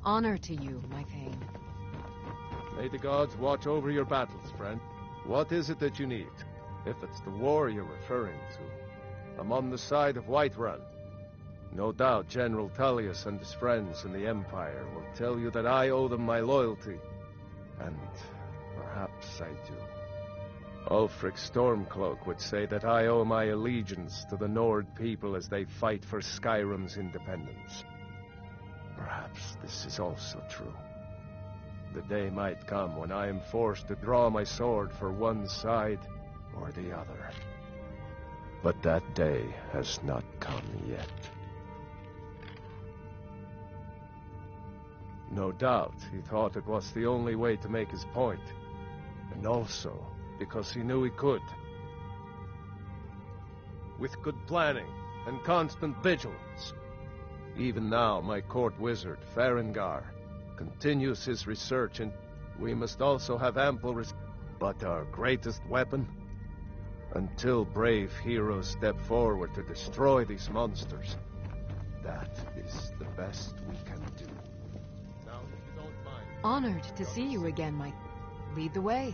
Honor to you, my Thane. May the gods watch over your battles, friend. What is it that you need? If it's the war you're referring to, I'm on the side of Whiterun. No doubt General Tullius and his friends in the Empire will tell you that I owe them my loyalty. And perhaps I do. Ulfric Stormcloak would say that I owe my allegiance to the Nord people as they fight for Skyrim's independence. Perhaps this is also true. The day might come when I am forced to draw my sword for one side or the other. But that day has not come yet. No doubt he thought it was the only way to make his point, and also because he knew he could. With good planning and constant vigilance. Even now, my court wizard, Farengar, continues his research, and we must also have ample But our greatest weapon? Until brave heroes step forward to destroy these monsters, that is the best we can do. Now, if you don't mind... Honored to see you again, my... Lead the way.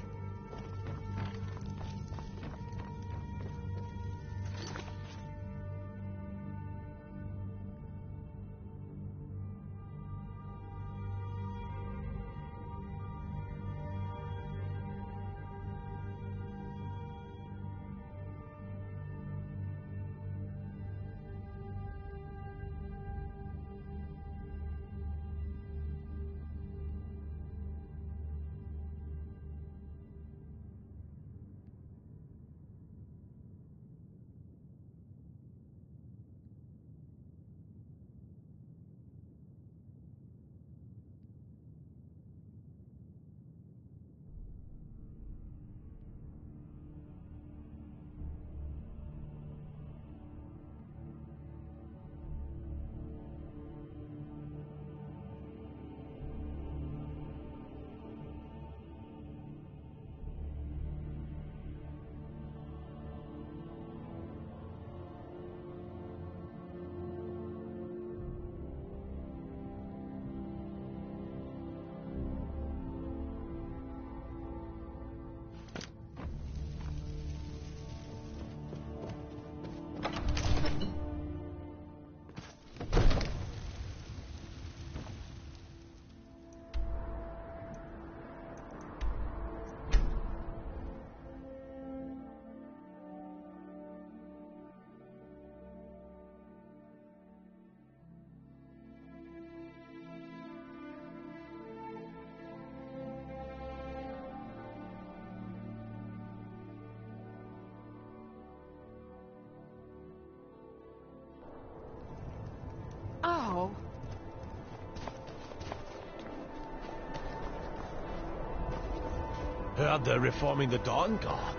Oh. Heard they're reforming the Dawn Guard.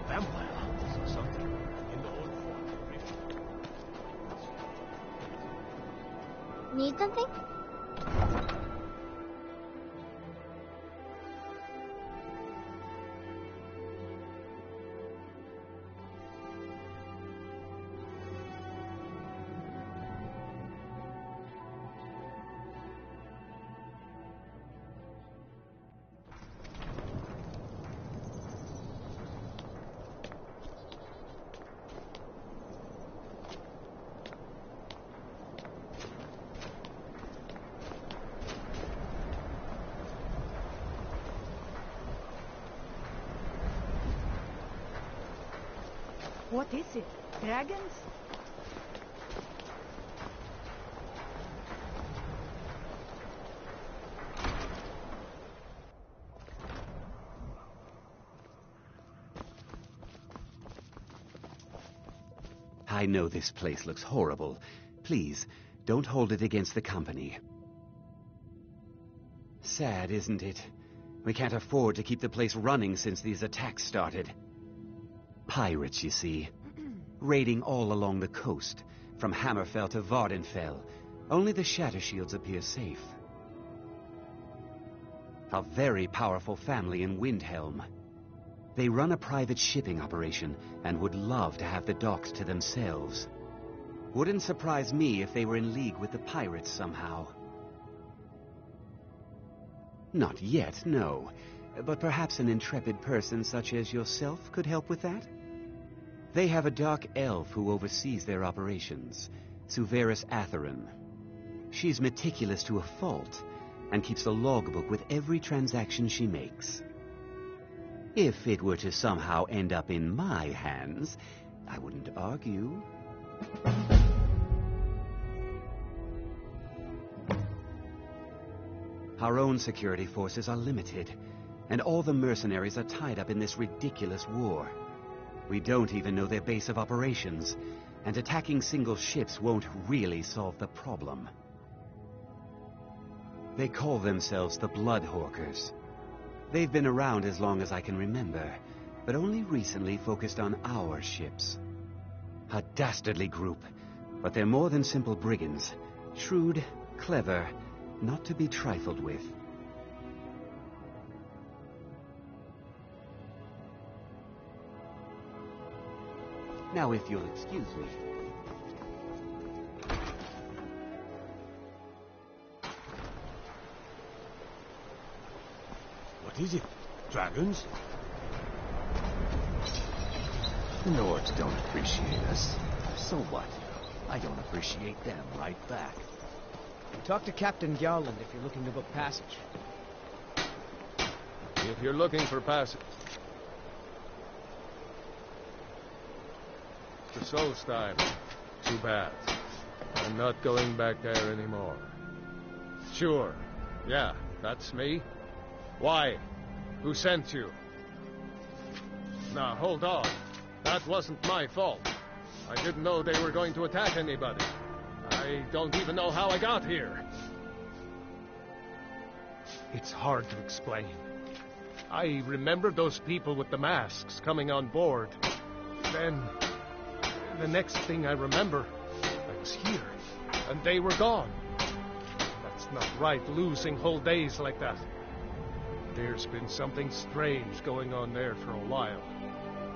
Vampire hunters or something. In the old fort. Need something? What is it? Dragons? I know this place looks horrible. Please, don't hold it against the company. Sad, isn't it? We can't afford to keep the place running since these attacks started. Pirates, you see. Raiding all along the coast, from Hammerfell to Vardenfell. Only the Shattershields appear safe. A very powerful family in Windhelm. They run a private shipping operation and would love to have the docks to themselves. Wouldn't surprise me if they were in league with the pirates somehow. Not yet, no. But perhaps an intrepid person such as yourself could help with that? They have a dark elf who oversees their operations, Suveris Atherin. She's meticulous to a fault, and keeps a logbook with every transaction she makes. If it were to somehow end up in my hands, I wouldn't argue. Our own security forces are limited, and all the mercenaries are tied up in this ridiculous war. We don't even know their base of operations, and attacking single ships won't really solve the problem. They call themselves the Bloodhawkers. They've been around as long as I can remember, but only recently focused on our ships. A dastardly group, but they're more than simple brigands. Shrewd, clever, not to be trifled with. Now, if you'll excuse me. What is it? Dragons? The Nords don't appreciate us. So what? I don't appreciate them right back. Talk to Captain Gowland if you're looking to book passage. If you're looking for passage to Solstheim, too bad. I'm not going back there anymore. Sure. Yeah, that's me. Why? Who sent you? Now, hold on. That wasn't my fault. I didn't know they were going to attack anybody. I don't even know how I got here. It's hard to explain. I remember those people with the masks coming on board. Then, the next thing I remember, I was here, and they were gone. That's not right, losing whole days like that. There's been something strange going on there for a while.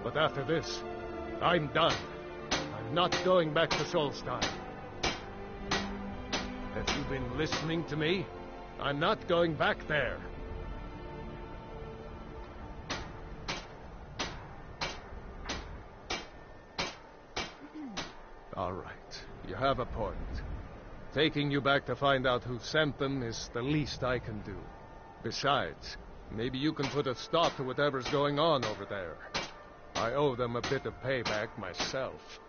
But after this, I'm done. I'm not going back to Solstheim. Have you been listening to me? I'm not going back there. All right, you have a point. Taking you back to find out who sent them is the least I can do. Besides, maybe you can put a stop to whatever's going on over there. I owe them a bit of payback myself.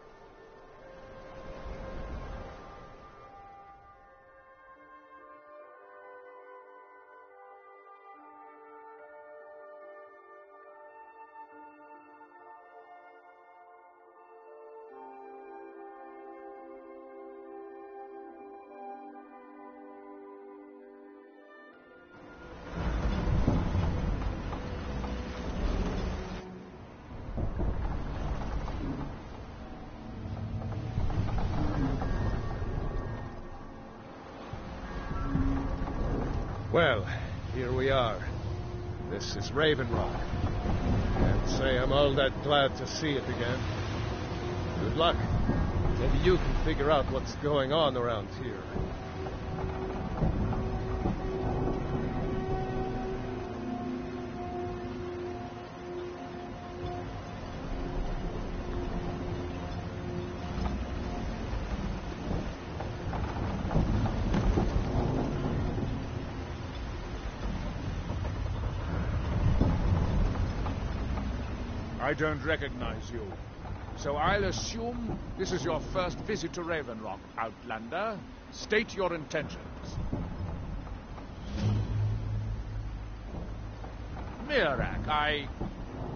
Well, here we are. This is Raven Rock. Can't say I'm all that glad to see it again. Good luck. Maybe you can figure out what's going on around here. I don't recognize you. So I'll assume this is your first visit to Raven Rock, Outlander. State your intentions. Mirak,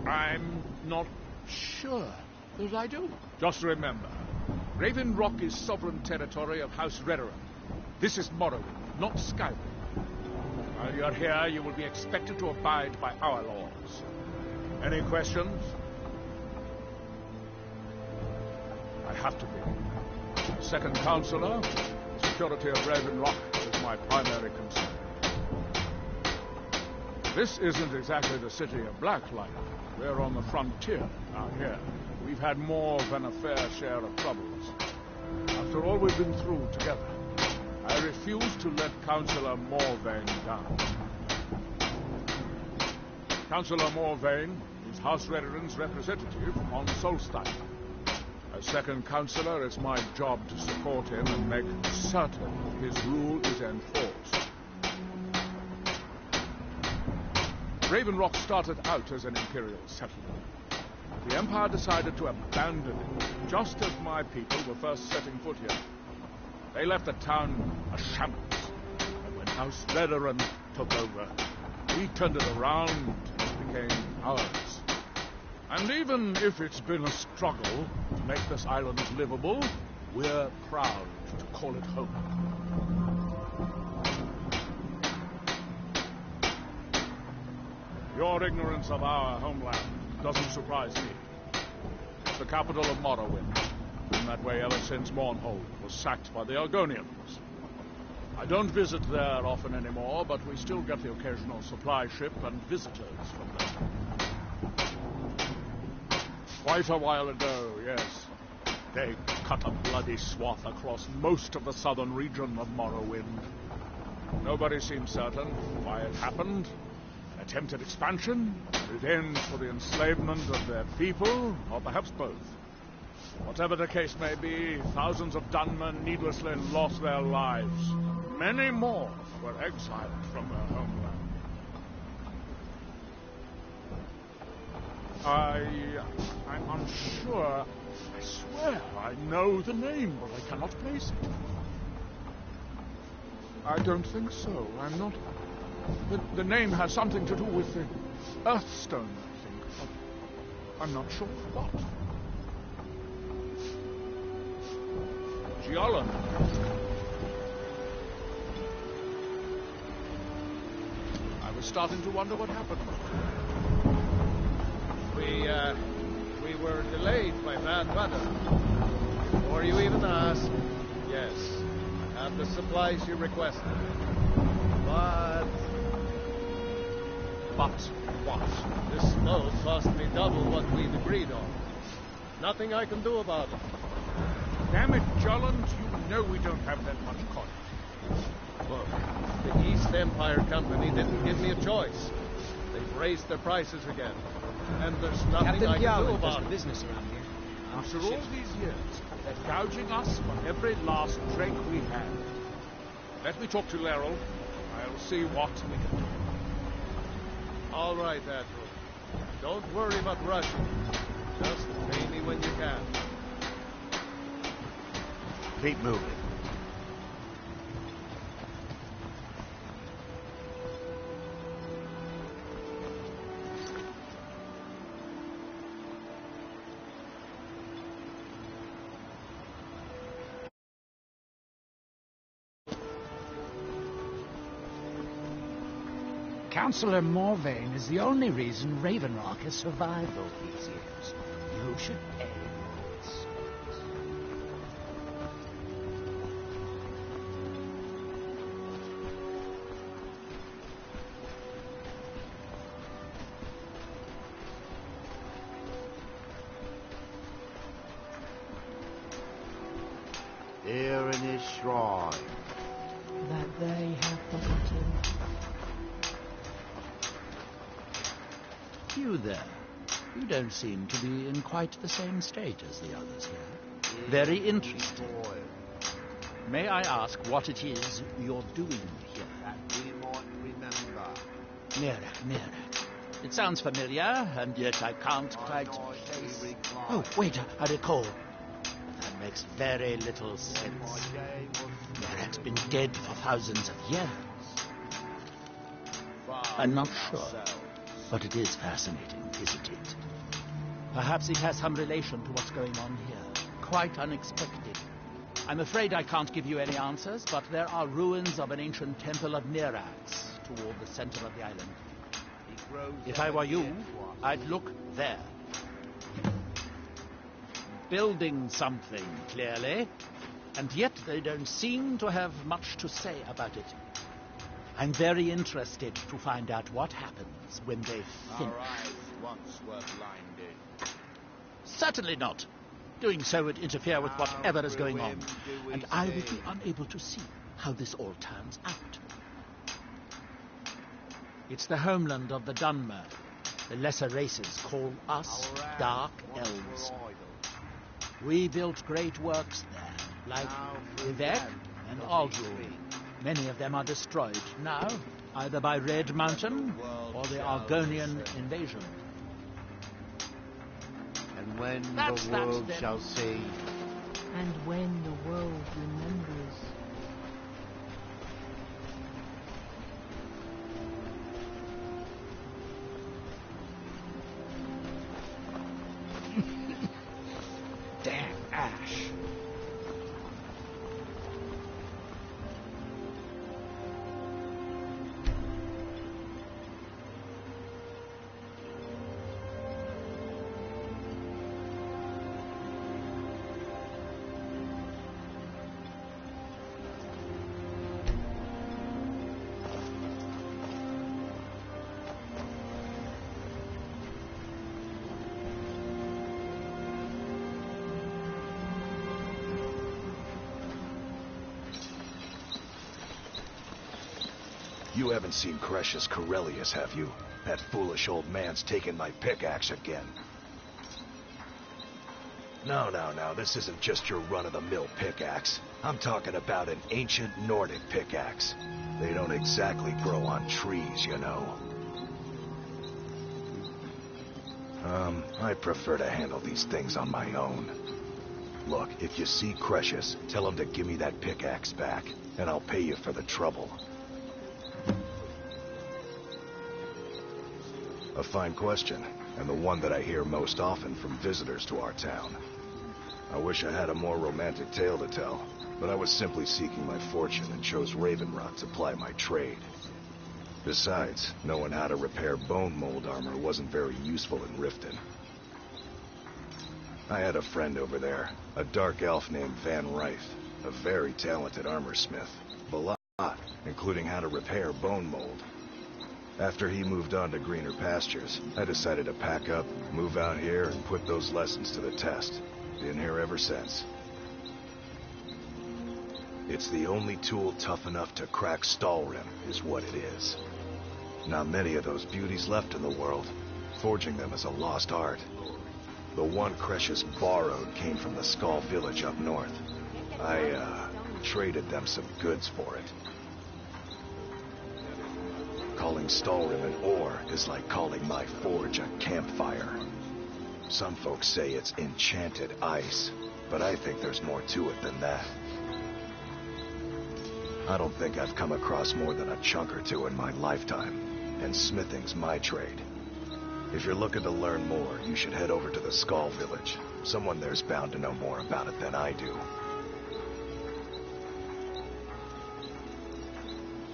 I'm not sure that I do. Just remember, Raven Rock is sovereign territory of House Redoran. This is Morrowind, not Skyrim. While you're here, you will be expected to abide by our laws. Any questions? I have to be. Second Counselor, security of Raven Rock is my primary concern. This isn't exactly the city of Blacklight. We're on the frontier out here. We've had more than a fair share of troubles. After all we've been through together, I refuse to let Counselor Morvain down. Councillor Morvain is House Redoran's representative on Solstein. As second councillor, it's my job to support him and make certain his rule is enforced. Raven Rock started out as an imperial settlement. The Empire decided to abandon it just as my people were first setting foot here. They left the town a shambles, and when House Redoran took over, we turned it around and it became ours. And even if it's been a struggle to make this island livable, we're proud to call it home. Your ignorance of our homeland doesn't surprise me. It's the capital of Morrowind. Been that way ever since Mournhold was sacked by the Argonians. I don't visit there often anymore, but we still get the occasional supply ship and visitors from there. Quite a while ago, yes. They cut a bloody swath across most of the southern region of Morrowind. Nobody seems certain why it happened. An attempted expansion, revenge for the enslavement of their people, or perhaps both. Whatever the case may be, thousands of Dunmen needlessly lost their lives. Many more were exiled from their homeland. I'm unsure. I swear I know the name, but I cannot place it. I don't think so. I'm not... The name has something to do with the Earthstone, I think, but I'm not sure what. Giallan. I was starting to wonder what happened. We were delayed by bad weather. Before you even asked, yes, I have the supplies you requested. But what? This load cost me double what we'd agreed on. Nothing I can do about it. Damn it, Jolland, you know we don't have that much coin. Look, the East Empire Company didn't give me a choice. They've raised their prices again. And there's nothing Captain I can do Yowland does about the it. business around here. After all these years, they're gouging us for every last drink we have. Let me talk to Laryl. I'll see what we can do. All right, Admiral. Don't worry about rushing. Just pay me when you can. Keep moving. Councillor Morvain is the only reason Raven Rock has survived all these years. You should pay your respects. Here in his shrine. That they have forgotten. You there. You don't seem to be in quite the same state as the others here. Very interesting. May I ask what it is you're doing here? That we might remember. Nearer. It sounds familiar, and yet I can't quite place... Oh, wait, I recall. That makes very little sense. Nerak's been dead for thousands of years. I'm not sure. But it is fascinating, isn't it? Perhaps it has some relation to what's going on here. Quite unexpected. I'm afraid I can't give you any answers, but there are ruins of an ancient temple of Nerax toward the center of the island. If I were you, I'd look there. Building something, clearly, and yet they don't seem to have much to say about it. I'm very interested to find out what happens when they finish. Our eyes once were blinded. Certainly not. Doing so would interfere with whatever is going on, and I would be unable to see how this all turns out. It's the homeland of the Dunmer, The lesser races call us Dark Elves. We built great works there, like Rivek and Aldrul. Many of them are destroyed now, either by Red Mountain or the Argonian invasion. And when That's the world them. shall see... And when the world remembers. Damn Ash. You haven't seen Crescius Corellius, have you? That foolish old man's taken my pickaxe again. No, this isn't just your run-of-the-mill pickaxe. I'm talking about an ancient Nordic pickaxe. They don't exactly grow on trees, you know. I prefer to handle these things on my own. Look, if you see Crescius, tell him to give me that pickaxe back, and I'll pay you for the trouble. A fine question, and the one that I hear most often from visitors to our town. I wish I had a more romantic tale to tell, but I was simply seeking my fortune and chose Raven Rock to ply my trade. Besides, knowing how to repair bone mold armor wasn't very useful in Riften. I had a friend over there, a dark elf named Van Rife, a very talented armor smith, a lot, including how to repair bone mold. After he moved on to greener pastures, I decided to pack up, move out here, and put those lessons to the test. Been here ever since. It's the only tool tough enough to crack Stalrim, is what it is. Not many of those beauties left in the world. Forging them is a lost art. The one Crescius borrowed came from the Skull village up north. I, traded them some goods for it. Calling Stalrim an ore is like calling my forge a campfire. Some folks say it's enchanted ice, but I think there's more to it than that. I don't think I've come across more than a chunk or two in my lifetime, and smithing's my trade. If you're looking to learn more, you should head over to the Skull village. Someone there's bound to know more about it than I do.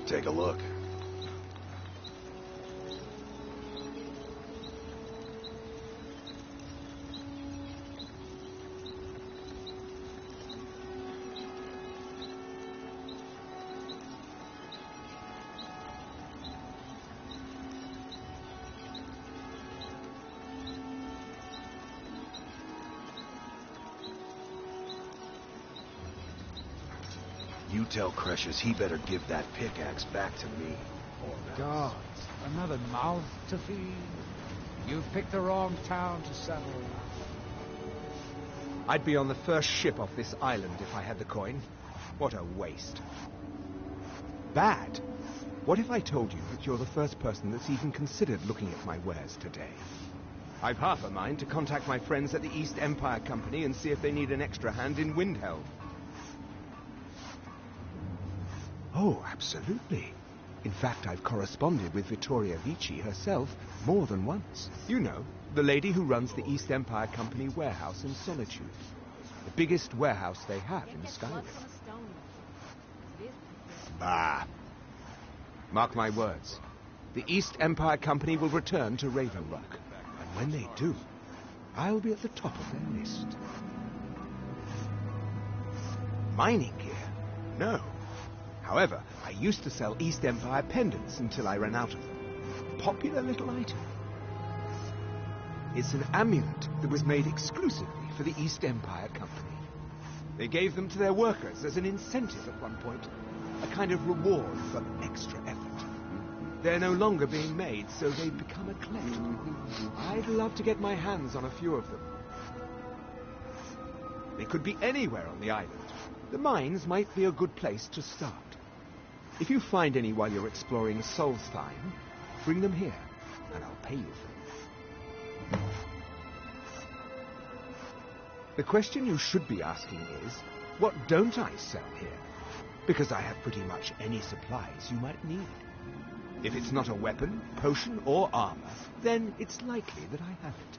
Take a look. You tell Crescius he better give that pickaxe back to me. Gods, another mouth to feed. You've picked the wrong town to settle. I'd be on the first ship off this island if I had the coin. What a waste. Bad? What if I told you that you're the first person that's even considered looking at my wares today? I've half a mind to contact my friends at the East Empire Company and see if they need an extra hand in Windhelm. Oh, absolutely. In fact, I've corresponded with Vittoria Vici herself more than once. You know, the lady who runs the East Empire Company warehouse in Solitude. The biggest warehouse they have in Skyrim. Bah. Mark my words. The East Empire Company will return to Raven Rock. And when they do, I'll be at the top of their list. Mining gear? No. However, I used to sell East Empire pendants until I ran out of them. Popular little item. It's an amulet that was made exclusively for the East Empire Company. They gave them to their workers as an incentive at one point. A kind of reward for extra effort. They're no longer being made, so they've become a collectible. I'd love to get my hands on a few of them. They could be anywhere on the island. The mines might be a good place to start. If you find any while you're exploring Solstheim, bring them here, and I'll pay you for them. The question you should be asking is, what don't I sell here? Because I have pretty much any supplies you might need. If it's not a weapon, potion, or armor, then it's likely that I have it.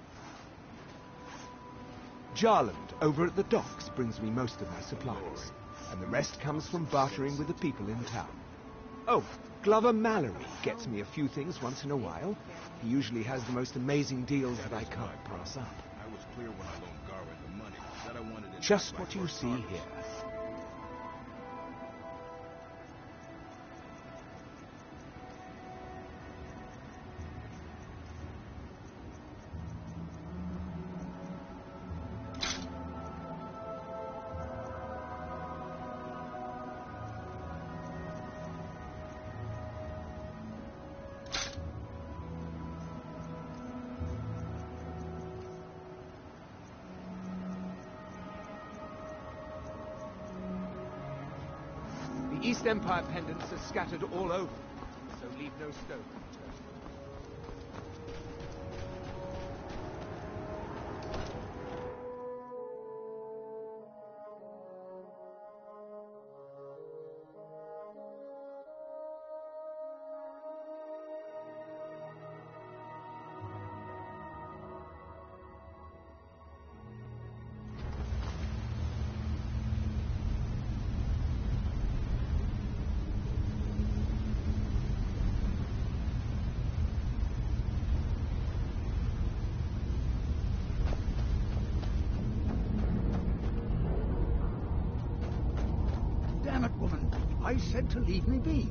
Jarland, over at the docks, brings me most of my supplies, and the rest comes from bartering with the people in town. Oh, Glover Mallory gets me a few things once in a while. He usually has the most amazing deals that I can't pass up. I was clear when I loaned Garrett the money that I wanted it. Just what you see here. The East Empire pendants are scattered all over, so leave no stone unturned. Damn it, woman. I said to leave me be.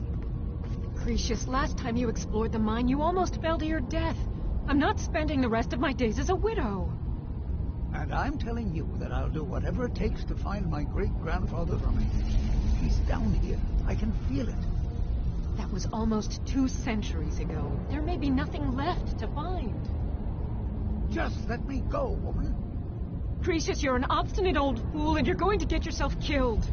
Cretius, last time you explored the mine, you almost fell to your death. I'm not spending the rest of my days as a widow. And I'm telling you that I'll do whatever it takes to find my great-grandfather Rummy. He's down here. I can feel it. That was almost 2 centuries ago. There may be nothing left to find. Just let me go, woman. Cretius, you're an obstinate old fool, and you're going to get yourself killed.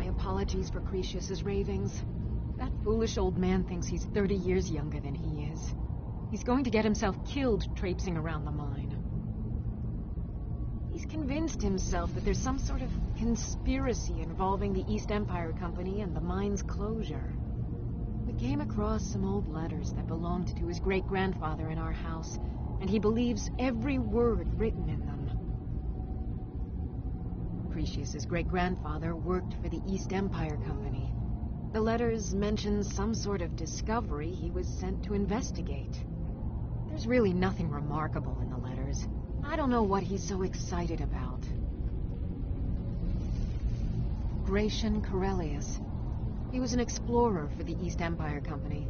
Apologies for Cretius's ravings. That foolish old man thinks he's 30 years younger than he is. He's going to get himself killed traipsing around the mine. He's convinced himself that there's some sort of conspiracy involving the East Empire Company and the mine's closure. We came across some old letters that belonged to his great-grandfather in our house, and he believes every word written in them. Cretius's great-grandfather worked for the East Empire Company. The letters mention some sort of discovery he was sent to investigate. There's really nothing remarkable in the letters. I don't know what he's so excited about. Gratian Corellius. He was an explorer for the East Empire Company.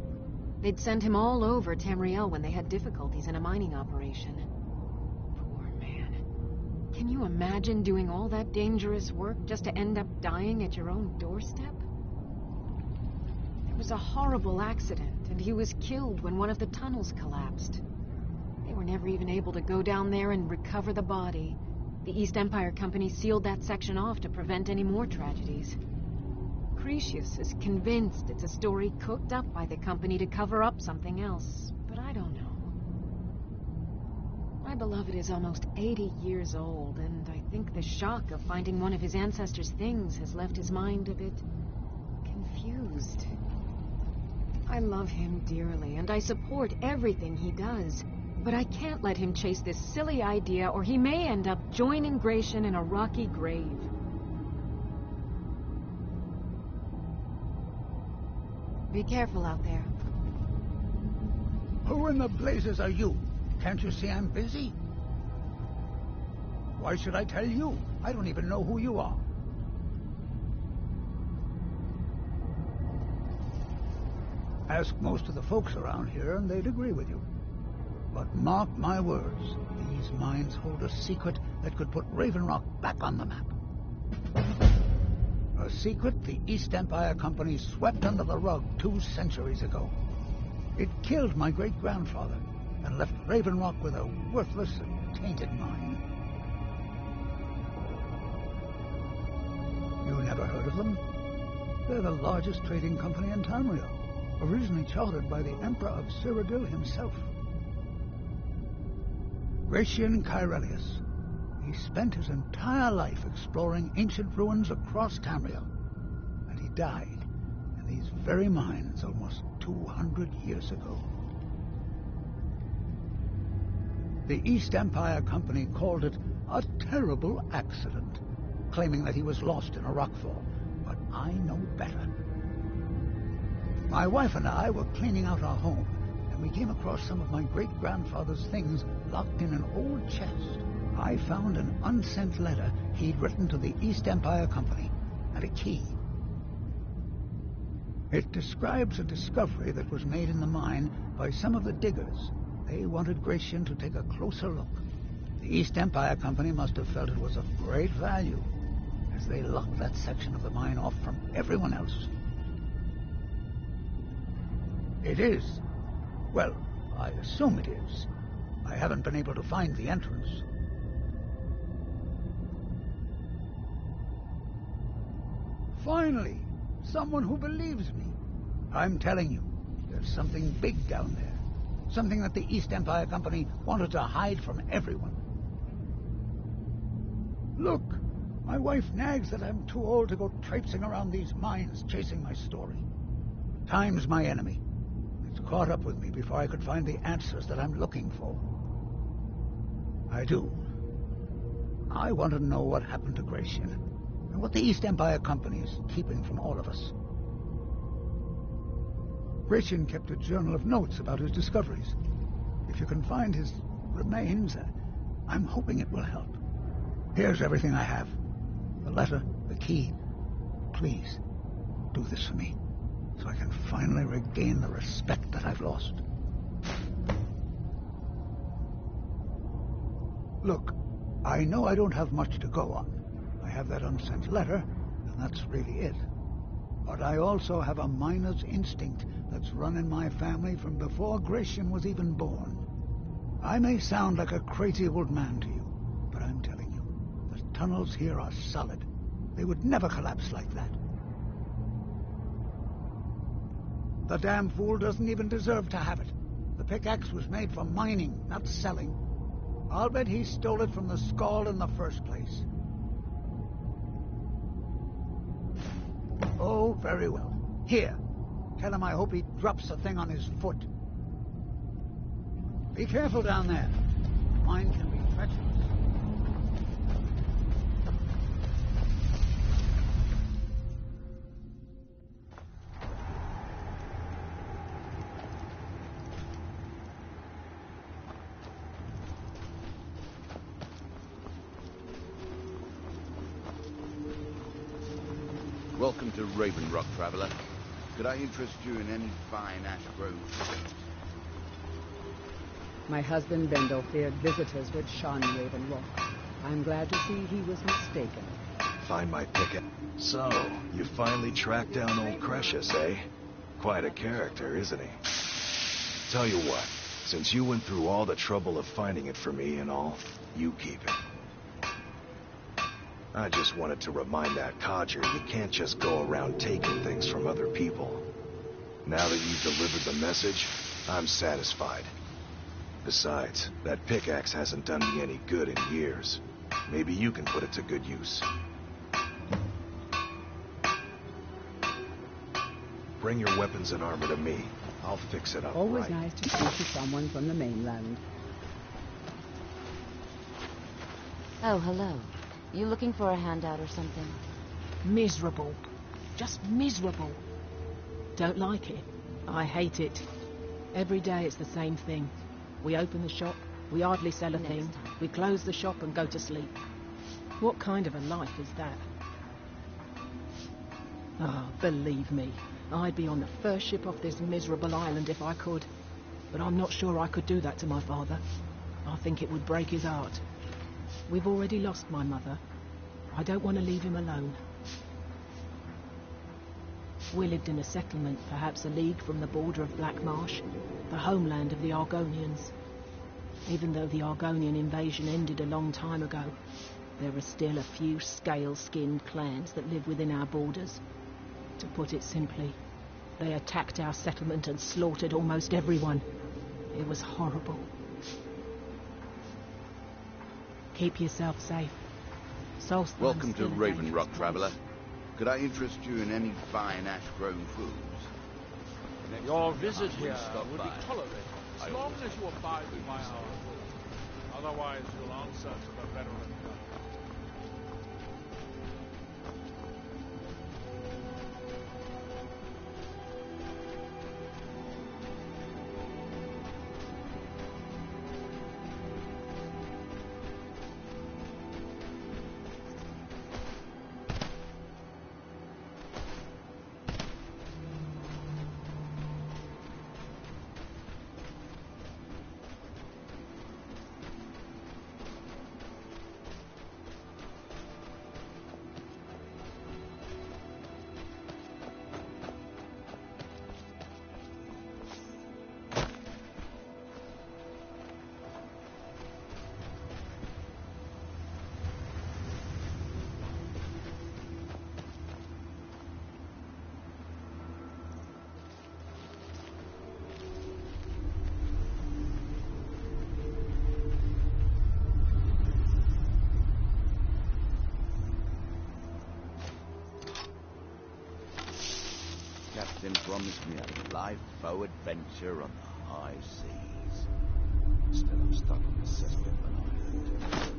They'd send him all over Tamriel when they had difficulties in a mining operation. Can you imagine doing all that dangerous work just to end up dying at your own doorstep? There was a horrible accident, and he was killed when one of the tunnels collapsed. They were never even able to go down there and recover the body. The East Empire Company sealed that section off to prevent any more tragedies. Cretius is convinced it's a story cooked up by the company to cover up something else, but I don't know. My beloved is almost 80 years old, and I think the shock of finding one of his ancestors' things has left his mind a bit confused. I love him dearly, and I support everything he does, but I can't let him chase this silly idea, or he may end up joining Gratian in a rocky grave. Be careful out there. Who in the blazes are you? Can't you see I'm busy? Why should I tell you? I don't even know who you are. Ask most of the folks around here and they'd agree with you. But mark my words, these mines hold a secret that could put Raven Rock back on the map. A secret the East Empire Company swept under the rug 2 centuries ago. It killed my great-grandfather and left Raven Rock with a worthless and tainted mine. You never heard of them? They're the largest trading company in Tamriel, originally chartered by the Emperor of Cyrodiil himself. Gratian Kyrelius. He spent his entire life exploring ancient ruins across Tamriel, and he died in these very mines almost 200 years ago. The East Empire Company called it a terrible accident, claiming that he was lost in a rockfall, but I know better. My wife and I were cleaning out our home, and we came across some of my great-grandfather's things locked in an old chest. I found an unsent letter he'd written to the East Empire Company, and a key. It describes a discovery that was made in the mine by some of the diggers. They wanted Gratian to take a closer look. The East Empire Company must have felt it was of great value, as they locked that section of the mine off from everyone else. It is. Well, I assume it is. I haven't been able to find the entrance. Finally, someone who believes me. I'm telling you, there's something big down there. Something that the East Empire Company wanted to hide from everyone. Look, my wife nags that I'm too old to go traipsing around these mines chasing my story. Time's my enemy. It's caught up with me before I could find the answers that I'm looking for. I do. I want to know what happened to Gratian, and what the East Empire Company is keeping from all of us. Gratian kept a journal of notes about his discoveries. If you can find his remains, I'm hoping it will help. Here's everything I have. The letter, the key. Please, do this for me, so I can finally regain the respect that I've lost. Look, I know I don't have much to go on. I have that unsent letter, and that's really it. But I also have a miner's instinct that's run in my family from before Gratian was even born. I may sound like a crazy old man to you, but I'm telling you, the tunnels here are solid. They would never collapse like that. The damn fool doesn't even deserve to have it. The pickaxe was made for mining, not selling. I'll bet he stole it from the Skald in the first place. Oh, very well. Here. Tell him I hope he drops the thing on his foot. Be careful down there. Mine can be treacherous. Welcome to Raven Rock, traveler. Could I interest you in any fine ash groves? My husband Bendel feared visitors would shun Raven Rock. I'm glad to see he was mistaken. Find my pickaxe. So, you finally tracked down old Cretius, eh? Quite a character, isn't he? Tell you what, since you went through all the trouble of finding it for me and all, you keep it. I just wanted to remind that codger you can't just go around taking things from other people. Now that you've delivered the message, I'm satisfied. Besides, that pickaxe hasn't done me any good in years. Maybe you can put it to good use. Bring your weapons and armor to me. I'll fix it up. Always right. nice to speak to someone from the mainland. Oh, hello. You looking for a handout or something? Miserable. Just miserable. Don't like it. I hate it. Every day it's the same thing. We open the shop, we hardly sell a thing. We close the shop and go to sleep. What kind of a life is that? Oh, believe me, I'd be on the first ship off this miserable island if I could. But I'm not sure I could do that to my father. I think it would break his heart. We've already lost my mother. I don't want to leave him alone. We lived in a settlement, perhaps a league from the border of Black Marsh, the homeland of the Argonians. Even though the Argonian invasion ended a long time ago, there are still a few scale-skinned clans that live within our borders. To put it simply, they attacked our settlement and slaughtered almost everyone. It was horrible. Keep yourself safe. Solstice Welcome to Raven Rock, traveler. Could I interest you in any fine ash-grown foods? Your visit here would be tolerated, as long as you abide by our rules. Otherwise, you'll answer to the veteran guard. Captain promised me a life-bow adventure on the high seas. Still, I'm stuck on the cesspit of an island.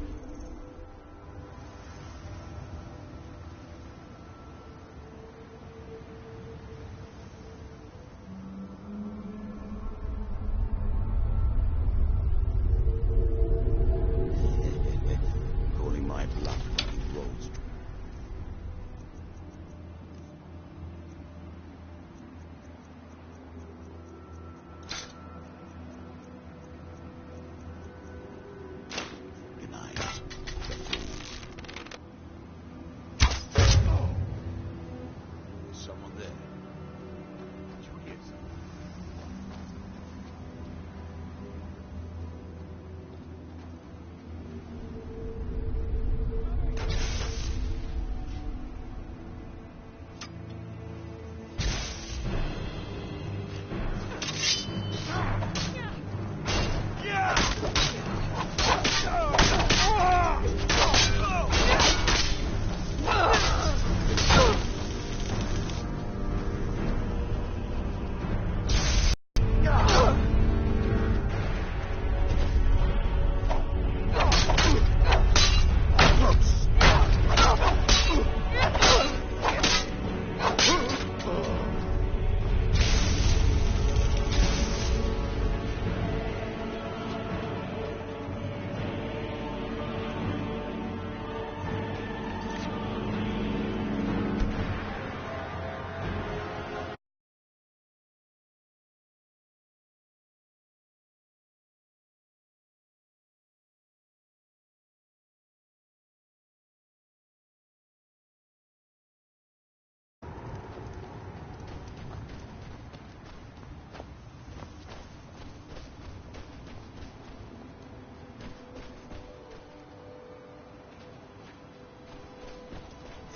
Calling my bluff when he rolls.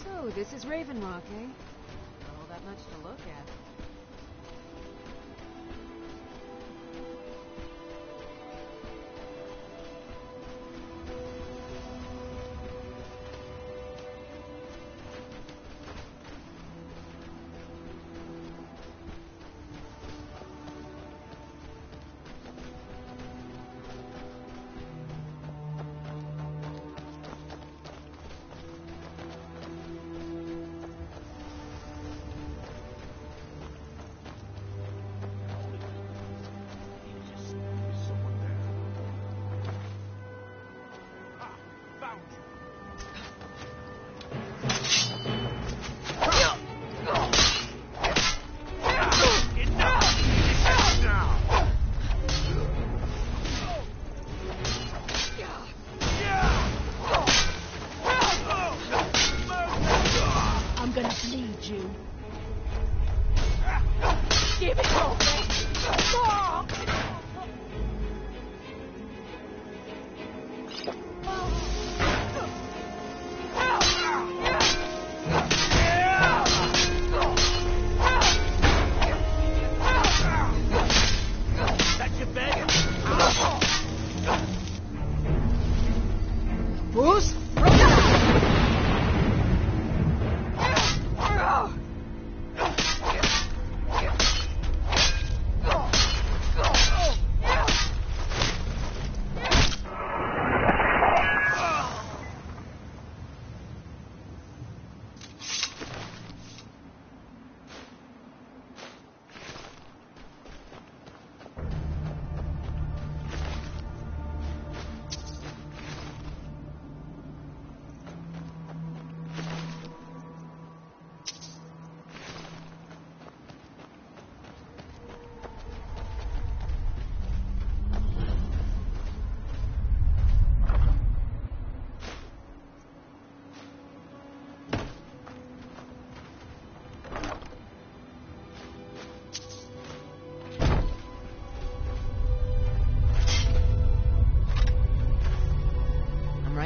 So, this is Raven Rock, eh? Not all that much to look at. got you. Give it to me! That's your bed? Bruce?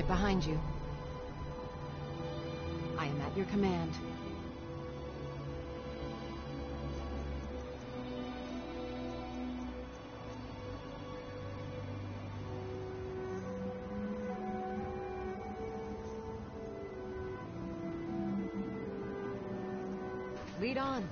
Behind you. I am at your command. Lead on.